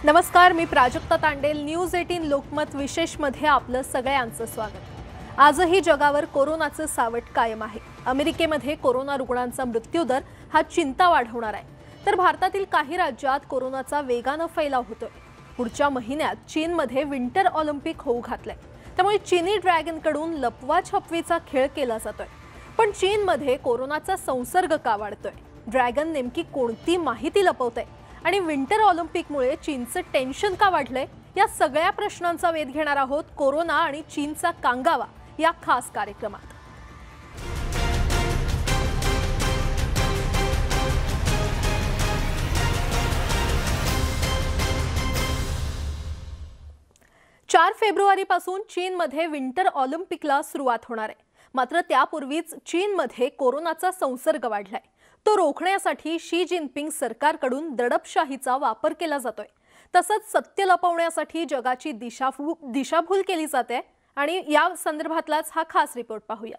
नमस्कार, मी प्राजक्ता तांडेल. न्यूज 18 लोकमत विशेषमध्ये आपलं सगळ्यांचं स्वागत. आजही जगावर कोरोनाचं सावट कायम आहे. अमेरिकेमध्ये कोरोना रुग्णांचा मृत्यूदर हा चिंता वाढवणार आहे, तर भारतातील काही राज्यात कोरोनाचा वेगानं फैलाव होतोय. पुढच्या महिन्यात चीनमध्ये विंटर ऑलिम्पिक होऊ घातलंय, त्यामुळे चीनी ड्रॅगनकडून लपवा-छपवीचा खेळ केला जातोय. पण चीनमध्ये कोरोनाचा संसर्ग का वाढतोय? ड्रॅगन नेमकी कोणती माहिती लपवतंय आणि विंटर ऑलिम्पिकमुळे चीनचं टेन्शन का वाढलंय? या सगळ्या प्रश्नांचा वेध घेणार आहोत कोरोना आणि चीनचा कांगावा या खास कार्यक्रमात. चार फेब्रुवारीपासून चीनमध्ये विंटर ऑलिम्पिकला सुरुवात होणार आहे. मात्र त्यापूर्वीच चीनमध्ये कोरोनाचा संसर्ग वाढलाय. तो रोखण्यासाठी शी जिनपिंग सरकारकडून दडपशाहीचा वापर केला जातोय. तसंच सत्य लपवण्यासाठी जगाची दिशाभूल केली जाते आणि या संदर्भातलाच हा खास रिपोर्ट पाहूया.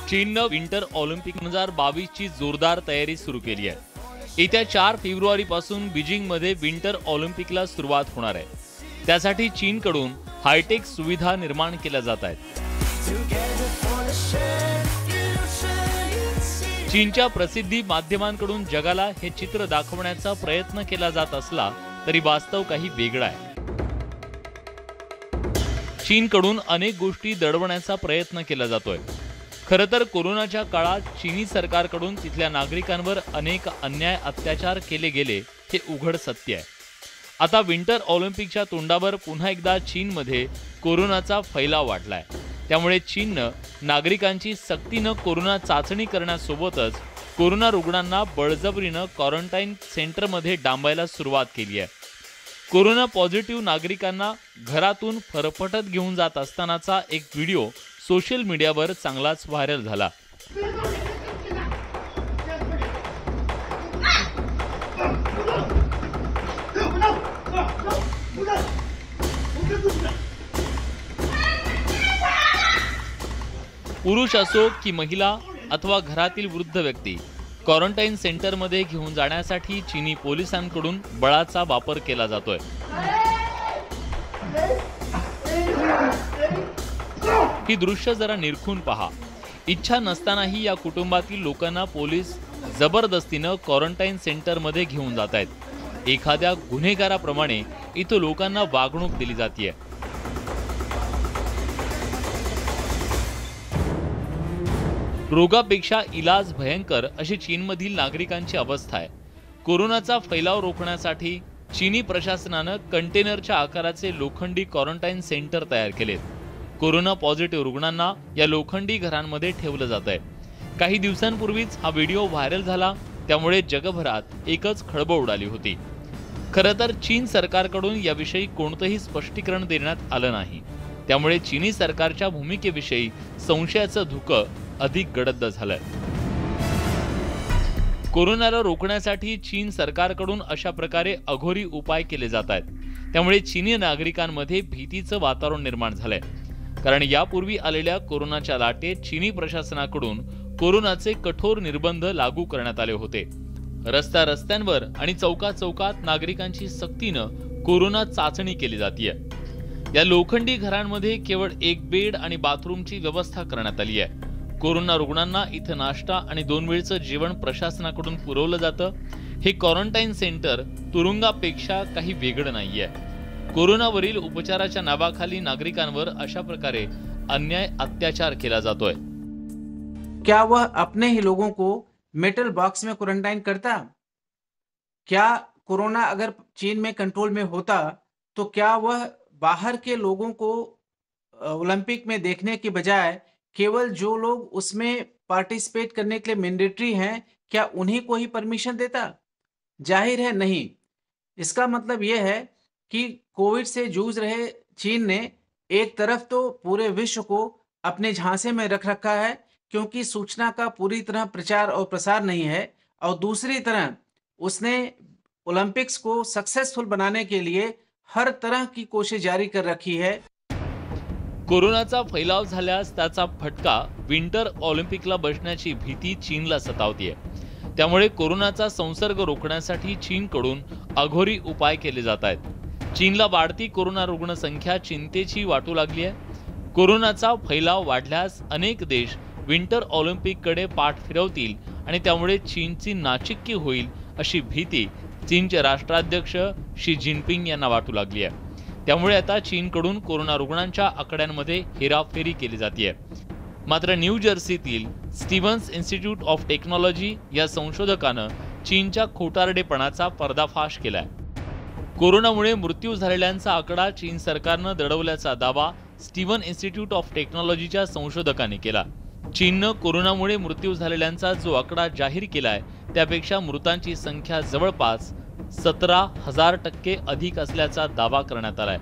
चीननं विंटर ऑलिम्पिक 2022 ची जोरदार तयारी सुरू केली आहे. येत्या 4 फेब्रुवारीपासून बीजिंगमध्ये विंटर ऑलिम्पिकला सुरुवात होणार आहे. त्यासाठी चीनकडून हायटेक सुविधा निर्माण केल्या जात आहेत. चीनच्या प्रसिद्धी माध्यमांकडून जगाला हे चित्र दाखवण्याचा प्रयत्न केला जात असला तरी वास्तव काही वेगळं आहे. चीनकडून अनेक गोष्टी दडवण्याचा प्रयत्न केला जातोय. खरं तर कोरोनाच्या काळात चीनी सरकारकडून तिथल्या नागरिकांवर अनेक अन्याय अत्याचार केले गेले हे उघड सत्य आहे. आता विंटर ऑलिम्पिकच्या तोंडावर पुन्हा एकदा चीनमध्ये कोरोनाचा फैलाव वाढलाय. त्यामुळे चीननं नागरिकांची सक्तीनं कोरोना चाचणी करण्यासोबतच कोरोना रुग्णांना बळजबरीनं क्वारंटाईन सेंटरमध्ये डांबायला सुरुवात केली आहे. कोरोना पॉझिटिव्ह नागरिकांना घरातून फरफटत घेऊन जात असतानाचा एक व्हिडिओ सोशल मीडियावर चांगलाच व्हायरल झाला. पुरुष असो की महिला अथवा घरातील वृद्ध व्यक्ती क्वारंटाईन सेंटरमध्ये घेऊन जाण्यासाठी चीनी पोलिसांकडून बळाचा वापर केला जातोय. ही दृश्य जरा निरखून पहा. इच्छा नसतानाही या कुटुंबातील लोकांना पोलीस जबरदस्तीनं क्वारंटाईन सेंटरमध्ये घेऊन जात आहेत. एखाद्या गुन्हेगाराप्रमाणे इथं लोकांना वागणूक दिली जाते. रोगापेक्षा इलाज भयंकर अशी चीनमधील नागरिकांची अवस्था आहे. कोरोनाचा फैलाव रोखण्यासाठी चीनी प्रशासनानं कंटेनरच्या आकाराचे लोखंडी क्वारंटाईन सेंटर तयार केलेत. कोरोना पॉझिटिव्ह रुग्णांना या लोखंडी घरांमध्ये ठेवलं जात आहे. काही दिवसांपूर्वीच हा व्हिडिओ व्हायरल झाला, त्यामुळे जगभरात एकच खळबळ उडाली होती. खरं तर चीन सरकारकडून याविषयी कोणतंही स्पष्टीकरण देण्यात आलं नाही. त्यामुळे चीनी सरकारच्या भूमिकेविषयी संशयाचं धुकं अधिक गडद झालंय. कोरोनाला रोखण्यासाठी चीन सरकारकडून अशा प्रकारे अघोरी उपाय केले जात आहेत. त्यामुळे चीनी नागरिकांमध्ये भीतीचं वातावरण निर्माण झालंय. कारण यापूर्वी आलेल्या कोरोनाच्या लाटेत चीनी प्रशासनाकडून कोरोनाचे कठोर निर्बंध लागू करण्यात आले होते. रस्त्यांवर आणि चौकात नागरिकांची सक्तीनं कोरोना चाचणी केली जाते. या लोखंडी घरांमध्ये केवळ एक बेड आणि बाथरूमची व्यवस्था करण्यात आली आहे. कोरोना रुग्णांना इथं नाश्ता आणि 2 वेळचं जेवण प्रशासनाकडून पुरवलं जातं. हे क्वारंटाईन सेंटर तुरुंगापेक्षा काही वेगळं नाहीये. कोरोनावरील उपचाराच्या नावाखाली नागरिकांवर अशा प्रकारे अन्याय अत्याचार केला जातोय. क्या वह अपने ही लोगों को मेटल बॉक्स में क्वारंटाइन करता? क्या कोरोना अगर चीन में कंट्रोल में होता तो क्या वह बाहर के लोगों को ओलंपिक में देखने के बजाय केवल जो लोग उसमें पार्टिसिपेट करने के लिए मैंडेटरी हैं, क्या उन्हीं को ही परमिशन देता? जाहिर है नहीं. इसका मतलब यह है कि कोविड से जूझ रहे चीन ने एक तरफ तो पूरे विश्व को अपने झांसे में रख रखा है, क्योंकि सूचना का पूरी तरह प्रचार और प्रसार नहीं है, और दूसरी तरह उसने ओलंपिक्स को सक्सेसफुल बनाने के लिए हर तरह की कोशिश जारी कर रखी है. कोरोनाचा फैलाव झाल्यास त्याचा फटका विंटर ऑलिम्पिकला बसण्याची भीती चीनला सतावतीये. त्यामुळे कोरोनाचा संसर्ग रोखण्यासाठी चीनकडून अघोरी उपाय केले जात आहेत. चीनला वाढती कोरोना रुग्ण संख्या चिंतेची वाटू लागली आहे. कोरोनाचा फैलाव वाढल्यास अनेक देश विंटर ऑलिम्पिककडे पाठ फिरवतील आणि त्यामुळे चीनची नाचिक्की होईल अशी भीती चीनचे राष्ट्राध्यक्ष शी जिनपिंग यांना वाटू लागली आहे. त्यामुळे आता चीनकडून कोरोना रुग्णांच्या आकड्यांमध्ये हेराफेरी केली जाते. मात्र न्यू जर्सीतील स्टीव्हन्स इन्स्टिट्यूट ऑफ टेक्नॉलॉजी या संशोधकानं चीनच्या खोटारडेपणाचा पर्दाफाश केलाय. कोरोनामुळे मृत्यू झालेल्यांचा आकडा चीन सरकारनं दडवल्याचा दावा स्टीव्हन इन्स्टिट्यूट ऑफ टेक्नॉलॉजीच्या संशोधकांनी केला. चीननं कोरोनामुळे मृत्यू झालेल्यांचा जो आकडा जाहीर केलाय त्यापेक्षा मृतांची संख्या जवळपास 17,000% अधिक असल्याचा दावा करण्यात आलाय.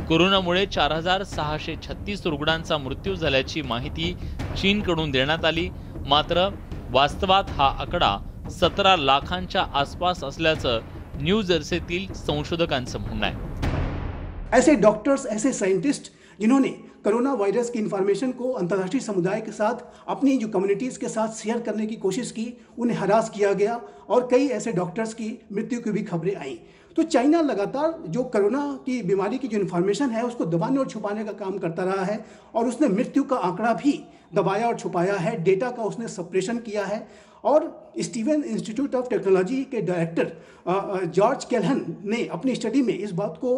कोरोनामुळे 4,636 रुग्णांचा मृत्यू झाल्याची माहिती चीनकडून देण्यात आली. मात्र वास्तवात हा आकडा 17 लाखांच्या आसपास असल्याचं न्यू जर्सीतील संशोधकांचं म्हणणं आहे. ऐसे डॉक्टर्स, ऐसे साइंटिस्ट जिन्होंने कोरोना वायरस की इंफॉर्मेशन को अंतर्राष्ट्रीय समुदाय के साथ अपनी जो कम्युनिटीज़ के साथ शेयर करने की कोशिश की, उन्हें हरास किया गया और कई ऐसे डॉक्टर्स की मृत्यु की भी खबरें आई. तो चाइना लगातार जो कोरोना की बीमारी की जो इन्फॉर्मेशन है उसको दबाने और छुपाने का काम करता रहा है और उसने मृत्यु का आंकड़ा भी दबाया और छुपाया है. डेटा का उसने सप्रेशन किया है. और स्टीवन इंस्टीट्यूट ऑफ टेक्नोलॉजी के डायरेक्टर जॉर्ज कैल्हन ने अपनी स्टडी में इस बात को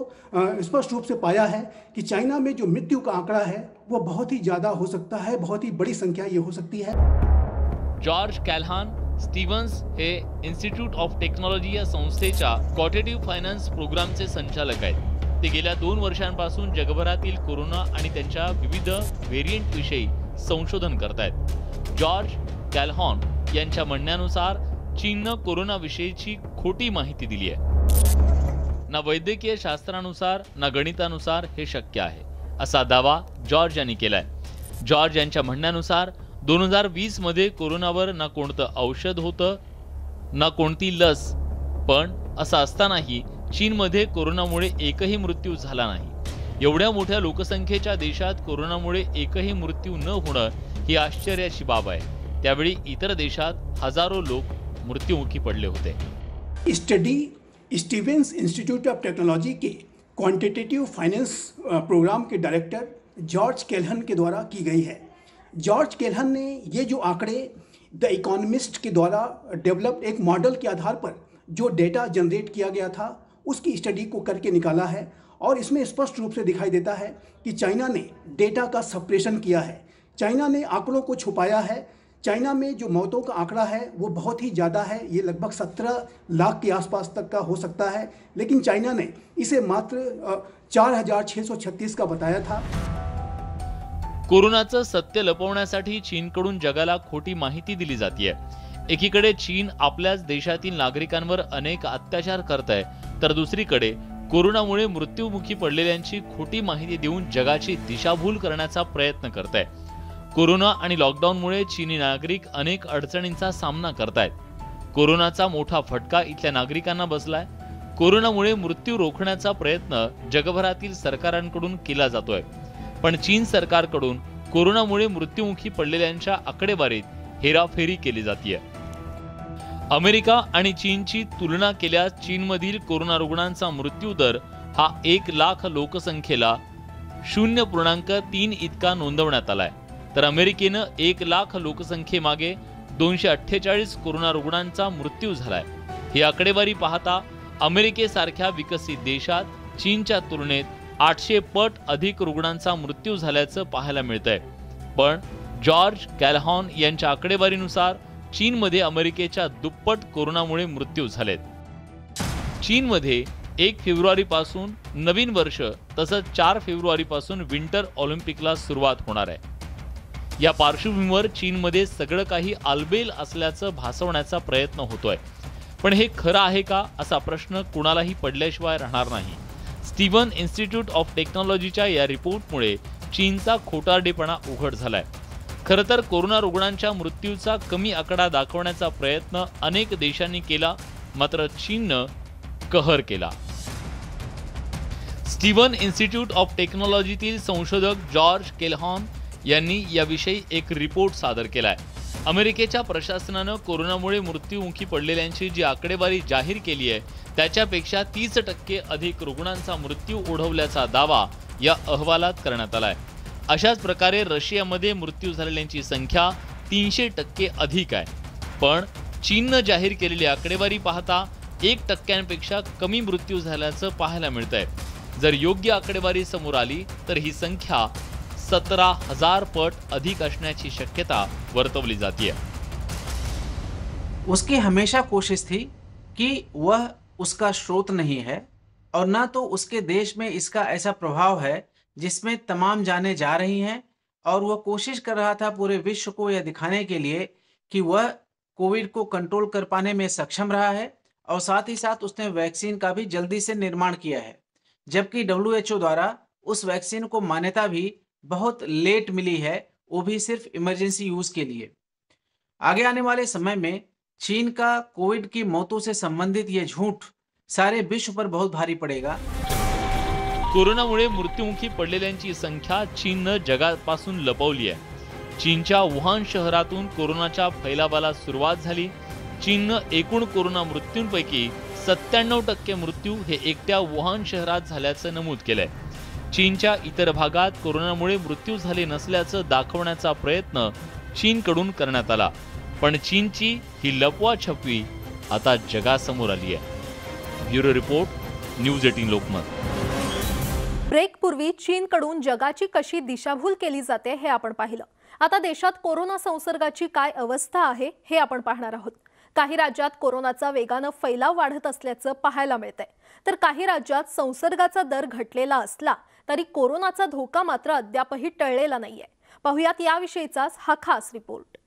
स्पष्ट रूप से पाया है कि चाइना में जो मृत्यू का आंकड़ा है वो बहुत ही ज़्यादा हो सकता है, बहुत ही बड़ी संख्या ये हो सकती है. जॉर्ज कैल्हन स्टीव्हन्स हे इन्स्टिट्यूट ऑफ टेक्नॉलॉजी या संस्थेच्या क्वांटिटेटिव्ह फायनान्स प्रोग्रामचे संचालक आहेत. ते गेल्या 2 वर्षांपासून जगभरातील कोरोना आणि त्यांच्या विविध व्हेरिएंट विषयी संशोधन करतायत. जॉर्ज कैल्हन यांच्या म्हणण्यानुसार चीननं कोरोनाविषयीची खोटी माहिती दिली आहे. ना वैद्यकीय शास्त्रानुसार ना गणितानुसार हे शक्य आहे असा दावा जॉर्ज यांनी केलाय. जॉर्ज यांच्या म्हणण्यानुसार 2020 मध्ये कोरोनावर ना कोणतं औषध होतं ना कोणती लस, पण असं असतानाही चीनमध्ये कोरोनामुळे एकही मृत्यू झाला नाही. एवढ्या मोठ्या लोकसंख्येच्या देशात कोरोनामुळे एकही मृत्यू न होणं ही आश्चर्याची बाब आहे. त्यावेळी इतर देशात हजारो लोक मृत्युमुखी पडले होते. Study Stevens Institute of Technology के क्वांटिटेटिव फाइनेंस प्रोग्राम के डायरेक्टर जॉर्ज कैल्हन के द्वारा की गई है. जॉर्ज कैल्हन ने ये जो आंकड़े द इकोनॉमिस्ट के द्वारा डेवलप्ड एक मॉडल के आधार पर जो डेटा जनरेट किया गया था उसकी स्टडी को करके निकाला है. और इसमें स्पष्ट रूप से दिखाई देता है कि चाइना ने डेटा का सप्रेशन किया है. चाइना ने आंकड़ों को छुपाया है. चाइना में जो मौतों का आंकड़ा है वो बहुत ही ज़्यादा है. ये लगभग 17 लाख के आसपास तक का हो सकता है, लेकिन चाइना ने इसे मात्र 4,636 का बताया था. कोरोनाचं सत्य लपवण्यासाठी चीनकडून जगाला खोटी माहिती दिली जाते. एकीकडे चीन आपल्याच देशातील नागरिकांवर अनेक अत्याचार करत आहे, तर दुसरीकडे कोरोनामुळे मृत्युमुखी पडलेल्यांची खोटी माहिती देऊन जगाची दिशाभूल करण्याचा प्रयत्न करत आहे. कोरोना आणि लॉकडाऊनमुळे चीनी नागरिक अनेक अडचणींचा सामना करतायत. कोरोनाचा मोठा फटका इथल्या नागरिकांना बसलाय. कोरोनामुळे मृत्यू रोखण्याचा प्रयत्न जगभरातील सरकारांकडून केला जातोय, पण चीन सरकारकडून कोरोनामुळे मृत्युमुखी पडलेल्यांच्या आकडेवारीत हेराफेरी केली जाते. अमेरिका आणि चीनची तुलना केल्यास चीनमधील कोरोना रुग्णांचा मृत्यू दर हा 1 लाख लोकसंख्येला 0.3 इतका नोंदवण्यात आलाय, तर अमेरिकेनं 1 लाख लोकसंख्येमागे 248 कोरोना रुग्णांचा मृत्यू झालाय. ही आकडेवारी पाहता अमेरिकेसारख्या विकसित देशात चीनच्या तुलनेत 800 पट अधिक रुग्णांचा मृत्यू झाल्याचं पाहायला मिळतंय. पण जॉर्ज कैल्हन यांच्या आकडेवारीनुसार चीनमध्ये अमेरिकेच्या दुप्पट कोरोनामुळे मृत्यू झालेत. चीनमध्ये 1 फेब्रुवारीपासून नवीन वर्ष तसंच 4 फेब्रुवारीपासून विंटर ऑलिम्पिकला सुरुवात होणार आहे. या पार्श्वभूमीवर चीनमध्ये सगळं काही आलबेल असल्याचं भासवण्याचा प्रयत्न होतोय, पण हे खरं आहे का असा प्रश्न कुणालाही पडल्याशिवाय राहणार नाही. स्टीव्हन इन्स्टिट्यूट ऑफ टेक्नॉलॉजीच्या या रिपोर्टमुळे चीनचा खोटारडेपणा उघड झालाय. खरं तर कोरोना रुग्णांच्या मृत्यूचा कमी आकडा दाखवण्याचा प्रयत्न अनेक देशांनी केला, मात्र चीननं कहर केला. स्टीवन इन्स्टिट्यूट ऑफ टेक्नॉलॉजीतील संशोधक जॉर्ज केलहॉन यांनी याविषयी एक रिपोर्ट सादर केलाय। अमेरिकेच्या प्रशासनानं कोरोनामुळे मृत्युमुखी पडलेल्यांची जी आकडेवारी जाहीर केली आहे त्याच्यापेक्षा 30% अधिक रुग्णांचा मृत्यू ओढवल्याचा दावा या अहवालात करण्यात आलाय। अशाच प्रकारे रशियामध्ये मृत्यू झालेल्यांची संख्या 300% अधिक आहे। पण चीननं जाहीर केलेली आकडेवारी पाहता 1% कमी मृत्यू झाल्याचं पाहायला मिळतंय। जर योग्य आकडेवारी समोर आली तर ही संख्या 17,000 पट अधिक असण्याची शक्यता वर्तवली जातीय। उसकी हमेशा कोशिश थी कि वह उसका स्रोत नहीं है और ना तो उसके देश में इसका ऐसा प्रभाव है जिसमें तमाम जानें जा रही हैं, और वह कोशिश कर रहा था पूरे विश्व को यह दिखाने के लिए कि वह कोविड को कंट्रोल कर पाने में सक्षम रहा है, और साथ ही साथ उसने वैक्सीन का भी जल्दी से निर्माण किया है, जबकि WHO द्वारा उस वैक्सीन को मान्यता भी बहुत लेट मिली है, वो भी सिर्फ इमरजेंसी यूज के लिए। आगे आने वाले समय में चीन का कोविड की मौतों से संबंधित ये झूठ सारे विश्व पर बहुत भारी पड़ेगा। कोरोनामुळे मृत्युमुखी पडलेल्यांची संख्या चीननं जगापासून लपवली आहे। चीनच्या वुहान शहरातून कोरोनाच्या फैलावाला सुरुवात झाली। चीननं एकूण कोरोना मृत्यूंपैकी 97% मृत्यू हे एकट्या वुहान शहरात झाल्याचं नमूद केलंय। चीनच्या इतर भागात कोरोनामुळे मृत्यू झाले नसल्याचं दाखवण्याचा प्रयत्न चीनकडून करण्यात आला, पण चीनची ही लपवाछपवी आता जगासमोर आली आहे। Bureau report, news 18 Lokmat. ब्रेकपूर्वी चीनकडून जगाची कशी दिशाभूल केली जाते हे आपण पाहिलं। आता देशात कोरोना संसर्गाची काय अवस्था आहे हे आपण पाहणार आहोत। काही राज्यात कोरोनाचा वेगानं फैलाव वाढत असल्याचं पाहायला मिळतंय, तर काही राज्यात संसर्गाचा दर घटलेला असला तरी कोरोनाचा धोका मात्र अद्यापही टळलेला नाहीये। पाहुयात याविषयीचाच हा खास रिपोर्ट।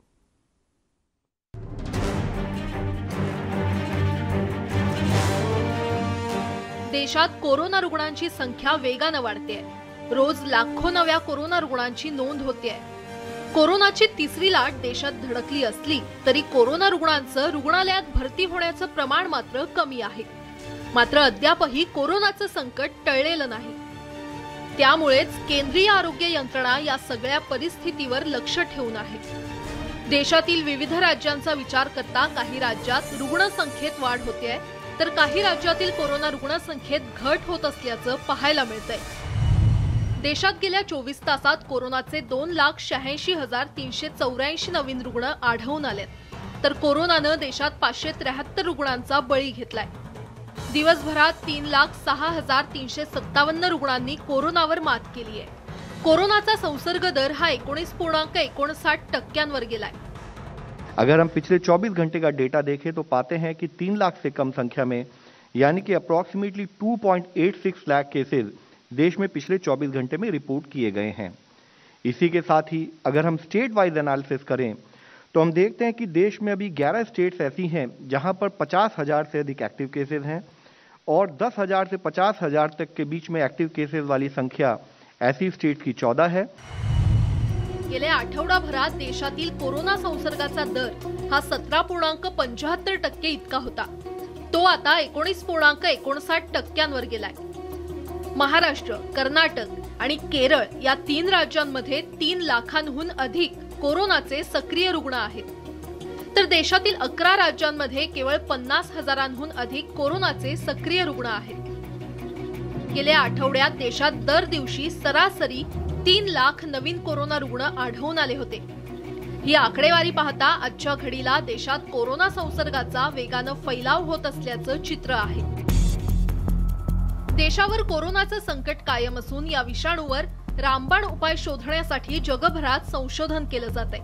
देशात कोरोना रुग्णांची संख्या वेगानं वाढतेय। रोज लाखो नव्या कोरोना रुग्णांची नोंद होतेय। कोरोनाची तिसरी लाट देशात धडकली असली तरी कोरोना रुग्णांचं रुग्णालयात भरती होण्याचं प्रमाण मात्र कमी आहे। मात्र अद्यापही कोरोनाचं संकट टळलेलं नाही। त्यामुळेच केंद्रीय आरोग्य यंत्रणा या सगळ्या परिस्थितीवर लक्ष ठेवून आहे। देशातील विविध राज्यांचा विचार करता काही राज्यात रुग्णसंख्येत वाढ होतेय, तर काही राज्यातील कोरोना रुग्णसंख्येत घट होत असल्याचं पाहायला मिळतंय। देशात गेल्या 24 तासात कोरोनाचे 2,86,384 नवीन रुग्ण आढळून आलेत, तर कोरोनानं देशात 573 रुग्णांचा बळी घेतलाय। दिवसभरात 3,06,357 रुग्णांनी कोरोनावर मात केली आहे। कोरोनाचा संसर्ग दर हा 19.59% गेलाय। अगर हम पिछले 24 घंटे का डेटा देखें तो पाते हैं कि 3 लाख से कम संख्या में यानी कि अप्रॉक्सीमेटली 2.86 लाख केसेस देश में पिछले 24 घंटे में रिपोर्ट किए गए हैं। इसी के साथ ही अगर हम स्टेट वाइज एनालिसिस करें तो हम देखते हैं कि देश में अभी 11 स्टेट्स ऐसी हैं जहां पर 50,000 से अधिक एक्टिव केसेस हैं, और 10,000 से 50,000 तक के बीच में एक्टिव केसेस वाली संख्या ऐसी स्टेट्स की 14 है। गेल्या आठवडाभरात देशातील कोरोना संसर्गाचा दर हा 17.75% इतका होता। तो आता 19.59% गेलाय। महाराष्ट्र, कर्नाटक आणि केरळ या 3 राज्यांमध्ये 3 लाखांहून अधिक कोरोनाचे सक्रिय रुग्ण आहेत, तर देशातील 11 राज्यांमध्ये केवळ 50,000हून अधिक कोरोनाचे सक्रिय रुग्ण आहेत। गेल्या आठवड्यात देशात दर दिवशी सरासरी 3 लाख नवीन कोरोना रुग्ण आढळून आले होते। ही आकडेवारी पाहता आजच्या घडीला देशात कोरोना संसर्गाचा वेगानं फैलाव होत असल्याचं चित्र आहे। देशावर कोरोनाचं संकट कायम असून या विषाणूवर रामबाण उपाय शोधण्यासाठी जगभरात संशोधन केलं जातंय।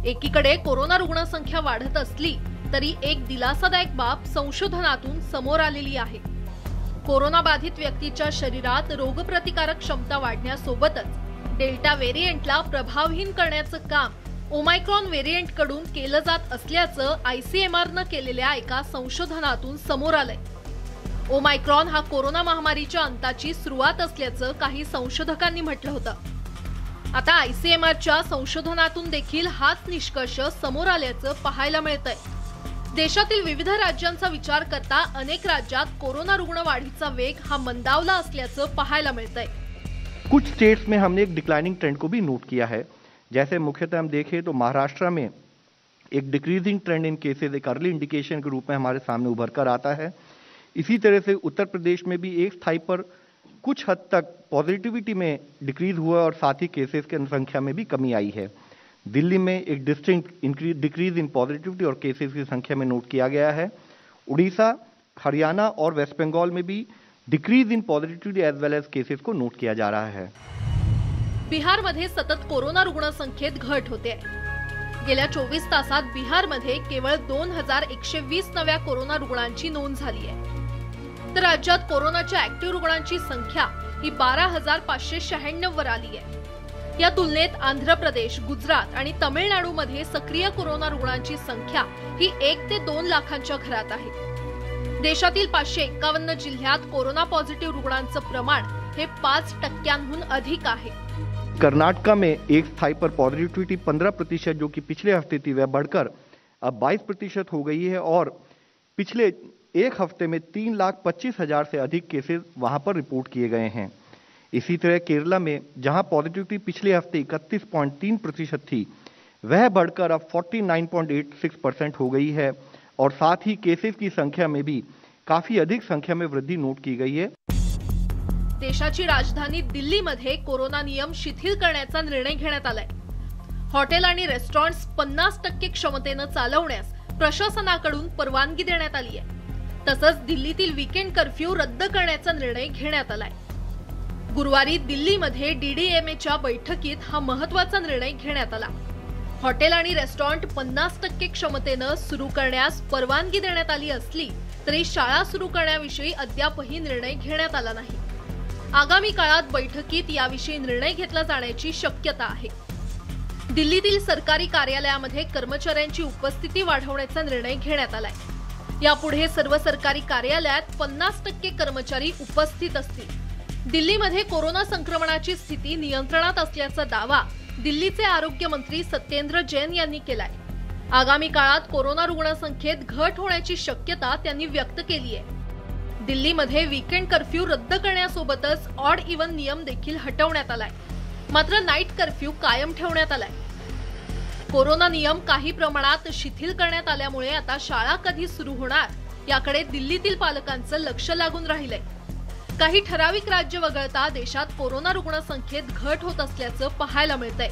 एकीकडे कोरोना रुग्णसंख्या वाढत असली तरी एक दिलासादायक बाब संशोधनातून समोर आलेली आहे। कोरोना बाधित व्यक्तीच्या शरीरात रोगप्रतिकारक क्षमता वाढण्यासोबतच डेल्टा व्हेरिएंटला प्रभावहीन करण्याचं काम ओमायक्रॉन व्हेरिएंट कडून केलं जात असल्याचं ICMR केलेल्या एका संशोधनातून समोर आलंय। ओमायक्रॉन हा कोरोना महामारीच्या अंताची सुरुवात असल्याचं काही संशोधकांनी म्हटलं होतं। आता ICMRच्या संशोधनातून देखील हाच निष्कर्ष समोर आल्याचं पाहायला मिळतंय। देशातील विविध राज्यांचा विचार करता अनेक राज्यात कोरोना रुग्ण वाढीचा वेग हा मंदावला असल्याचं पाहायला मिळतंय। कुछ स्टेट्स में हमने एक डिक्लाइनिंग ट्रेंड को भी नोट किया है। जैसे मुख्यतः हम देखें तो महाराष्ट्र में एक डिक्रीजिंग ट्रेंड इन केसेस एक अर्ली इंडिकेशन के रूप में हमारे सामने उभर कर आता है। इसी तरह से उत्तर प्रदेश में भी एक स्थाई पर कुछ हद तक पॉजिटिविटी में डिक्रीज हुआ और साथ ही केसेस की संख्या में भी कमी आई है। दिल्ली में एक डिस्टिंक्ट डिक्रीज इन पॉजिटिविटी और केसेस की संख्या में नोट किया गया है। उड़ीसा, हरियाणा और वेस्ट बंगाल में भी decrease in positivity as well as cases को नोट किया जा रहा है। बिहारमध्ये सतत कोरोना रुग्ण संख्येत घट होते। गेल्या 24 तासात बिहारमध्ये केवळ 2120 नव्या कोरोना रुग्णांची नोंद झाली आहे। तर राज्यात कोरोनाच्या ऍक्टिव्ह रुग्णांची संख्या ही 12596 वर आली आहे। या तुलनेत आंध्र प्रदेश, गुजरात आणि तमिळनाडूमध्ये सक्रिय कोरोना रुग्णांची संख्या ही 1 ते 2 लाखांच्या घरात आहे। देशातील 551 जिल्ह्यात कोरोना पॉझिटिव्ह रुग्णांचं प्रमाण हे 5% अधिक आहे। कर्नाटका में एक स्थाई पर पॉजिटिविटी 15% जो कि पिछले हफ्ते थी वह बढ़कर अब 22% हो गई है और पिछले एक हफ्ते में 3,25,000 से अधिक केसेस वहां पर रिपोर्ट किए गए हैं। इसी तरह केरला में जहां पॉजिटिविटी पिछले हफ्ते 31.3% थी वह बढ़कर अब 49.86% हो गई है और साथ ही केसेस की संख्या में भी काफी अधिक संख्या में वृद्धि नोट की गई है। देशाची राजधानी दिल्लीमध्ये कोरोना नियम शिथिल करण्याचा निर्णय घेण्यात आलाय। हॉटेल आणि रेस्टॉरंट्स 50% क्षमतेने चालवण्यास प्रशासनाकडून परवानगी देण्यात आली आहे। तसंच दिल्लीतील वीकेंड कर्फ्यू रद्द करण्याचा निर्णय घेण्यात आलाय। गुरुवारी दिल्लीमध्ये डीडीएमएच्या बैठकीत हा महत्त्वाचा निर्णय घेण्यात आला। हॉटेल आणि रेस्टॉरंट 50% क्षमतेने सुरू करण्यास परवानगी देण्यात आली असली तरी शाळा सुरू करण्याविषयी अद्यापही निर्णय घेण्यात आला नाही। आगामी काळात बैठकीत याविषयी निर्णय घेतला जाण्याची शक्यता आहे। दिल्लीतील सरकारी कार्यालयामध्ये कर्मचाऱ्यांची उपस्थिती वाढवण्याचा निर्णय घेण्यात आलाय। यापुढे सर्व सरकारी कार्यालयात 50% कर्मचारी उपस्थित असतील। दिल्लीमध्ये कोरोना संक्रमणाची स्थिती नियंत्रणात असल्याचा दावा दिल्लीचे आरोग्य मंत्री सत्येंद्र जैन यांनी केलाय। आगामी काळात कोरोना रुग्ण संख्येत घट होण्याची शक्यता त्यांनी व्यक्त केली आहे। दिल्लीमध्ये वीकेंड कर्फ्यू रद्द करण्यासोबतच ऑड इव्हन नियम देखील हटवण्यात आलाय। मात्र नाईट कर्फ्यू कायम ठेवण्यात आलाय। कोरोना नियम काही प्रमाणात शिथिल करण्यात आल्यामुळे आता शाळा कधी सुरू होणार याकडे दिल्लीतील पालकांचं लक्ष लागून राहिलंय। काही ठराविक राज्य वगळता देशात कोरोना रुग्ण संख्येत घट होत असल्याचं पाहायला मिळतंय।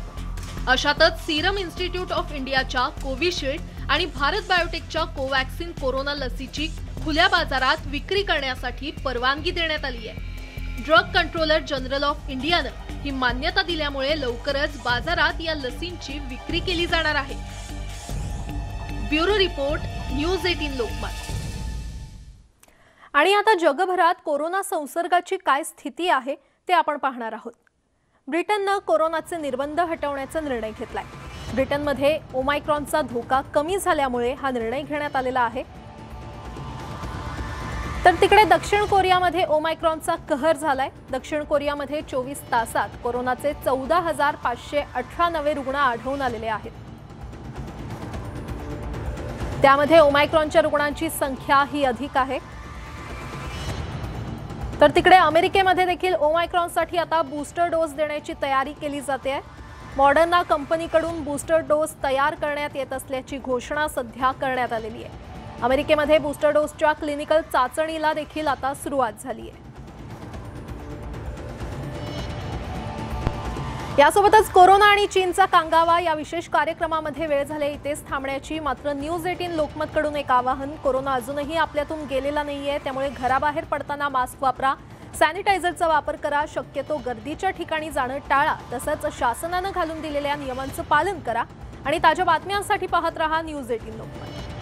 अशातच सीरम इन्स्टिट्यूट ऑफ इंडियाच्या कोविशिल्ड आणि भारत बायोटेकच्या कोवॅक्सिन कोरोना लसीची खुल्या बाजारात विक्री करण्यासाठी परवानगी देण्यात आली आहे। ड्रग कंट्रोलर जनरल ऑफ इंडियानं ही मान्यता दिल्यामुळे लवकरच बाजारात या लसींची विक्री केली जाणार आहे। Bureau report, news 18 Lokmat. आणि आता जगभरात कोरोना संसर्गाची काय स्थिती आहे ते आपण पाहणार आहोत। ब्रिटनने कोरोनाचे निर्बंध हटवण्याचा निर्णय घेतलाय। ब्रिटनमध्ये ओमायक्रॉनचा धोका कमी झाल्यामुळे हा निर्णय घेण्यात आलेला आहे। तर तिकडे दक्षिण कोरियामध्ये ओमायक्रॉनचा कहर झालाय। दक्षिण कोरियामध्ये 24 तासात कोरोनाचे 14,518 नवे रुग्ण आढळून आलेले आहेत। त्यामध्ये ओमायक्रॉनच्या रुग्णांची संख्या ही अधिक आहे। तर तिकडे अमेरिकेमध्ये देखील ओमायक्रॉनसाठी आता बूस्टर डोस देण्याची तयारी केली जाते आहे। मॉडर्ना कंपनीकडून बूस्टर डोस तयार करण्यात येत असल्याची घोषणा सध्या करण्यात आलेली आहे। अमेरिकेमध्ये बूस्टर डोसच्या क्लिनिकल चाचणीला देखील आता सुरुवात झाली आहे। यासोबतच कोरोना आणि चीनचा कांगावा या विशेष कार्यक्रमामध्ये वेळ झाले इथेच थांबण्याची। मात्र न्यूज 18 लोकमतकडून एक आवाहन, कोरोना अजूनही आपल्यातून गेलेला नाहीये, त्यामुळे घराबाहेर पडताना मास्क वापरा, सॅनिटायझरचा वापर करा, शक्यतो गर्दीच्या ठिकाणी जाणं टाळा, तसंच शासनाने घालून दिलेल्या नियमांचं पालन करा आणि ताज्या बातम्यांसाठी पाहत रहा न्यूज 18 लोकमत।